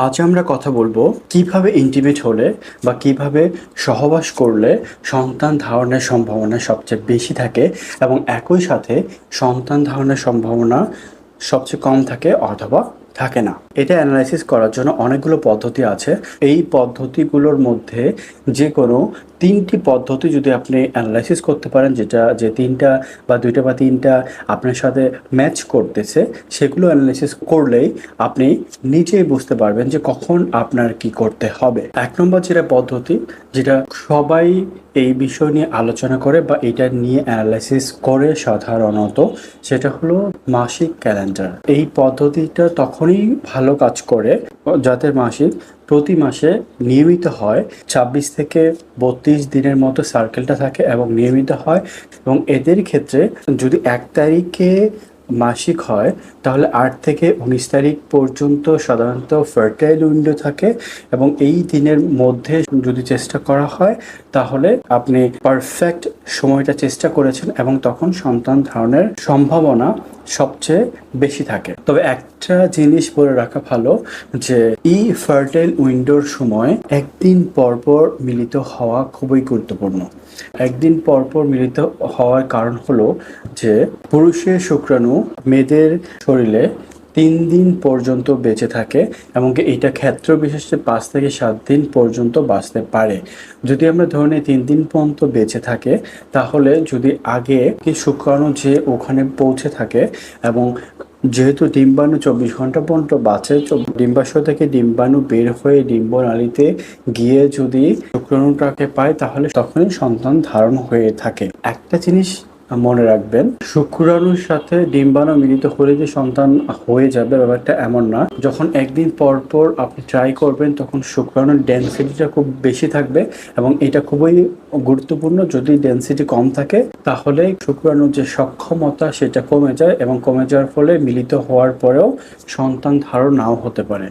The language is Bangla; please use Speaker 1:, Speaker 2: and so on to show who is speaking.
Speaker 1: আজ আমরা কথা বলবো কিভাবে ইন্টিমেট হলে বা কিভাবে সহবাস করলে সন্তান ধারণের সম্ভাবনা সবচেয়ে বেশি থাকে এবং একই সাথে সন্তান ধারণের সম্ভাবনা সবচেয়ে কম থাকে অথবা থাকে না। এটা অ্যানালাইসিস করার জন্য অনেকগুলো পদ্ধতি আছে। এই পদ্ধতিগুলোর মধ্যে যে কোনো তিনটি পদ্ধতি যদি আপনি অ্যানালাইসিস করতে পারেন, যে তিনটা বা দুইটা বা তিনটা আপনার সাথে ম্যাচ করতেছে, সেগুলো অ্যানালাইসিস করলেই আপনি নিজেই বুঝতে পারবেন যে কখন আপনার কি করতে হবে। এক নম্বর যেটা পদ্ধতি, যেটা সবাই এই বিষয় নিয়ে আলোচনা করে বা এটা নিয়ে অ্যানালাইসিস করে সাধারণত, সেটা হলো মাসিক ক্যালেন্ডার। এই পদ্ধতিটা তখনই ভালো কাজ করে যাদের মাসিক প্রতি মাসে নিয়মিত হয়, 26 থেকে 32 দিনের মতো সার্কেলটা থাকে এবং নিয়মিত হয়। এবং এদের ক্ষেত্রে যদি 1 তারিখে মাসিক হয় তাহলে 8 থেকে 19 তারিখ পর্যন্ত সাধারণত ফার্টাইল উইন্ডো থাকে এবং এই দিনের মধ্যে যদি চেষ্টা করা হয় তাহলে আপনি পারফেক্ট সময়টা চেষ্টা করেছেন এবং তখন সন্তান ধারণের সম্ভাবনা সবচেয়ে বেশি থাকে। তবে একটা জিনিস বলে রাখা ভালো যে এই ফার্টাইল উইন্ডোর সময় একদিন পরপর মিলিত হওয়া খুবই গুরুত্বপূর্ণ। একদিন পরপর মিলিত হওয়ার কারণ হলো যে পুরুষের শুক্রাণু মেয়েদের শরীরে 3 দিন পর্যন্ত বেঁচে থাকে এবং এইটা ক্ষেত্র বিশেষে 5 থেকে 7 দিন পর্যন্ত বাঁচতে পারে। যদি আমরা ধরে নিই 3 দিন পর্যন্ত বেঁচে থাকে, তাহলে যদি আগে কি শুক্রাণু যে ওখানে পৌঁছে থাকে এবং যেহেতু ডিম্বাণু 24 ঘন্টা পর্যন্ত বাঁচে, ডিম্বাশয় থেকে ডিম্বাণু বের হয়ে ডিম্বনালীতে গিয়ে যদি শুক্রাণুটাকে পায় তাহলে তখনই সন্তান ধারণ হয়ে থাকে। একটা জিনিস মনে রাখবেন, শুক্রাণুর সাথে ডিম্বাণু মিলিত হলে যে সন্তান হয়ে যাবে ব্যাপারটা এমন না। যখন একদিন পর পর আপনি ট্রাই করবেন তখন শুক্রাণুর ডেনসিটিটা খুব বেশি থাকবে এবং এটা খুবই গুরুত্বপূর্ণ। যদি ডেনসিটি কম থাকে তাহলে শুক্রাণুর যে সক্ষমতা সেটা কমে যায় এবং কমে যাওয়ার ফলে মিলিত হওয়ার পরেও সন্তান ধারণ নাও হতে পারে।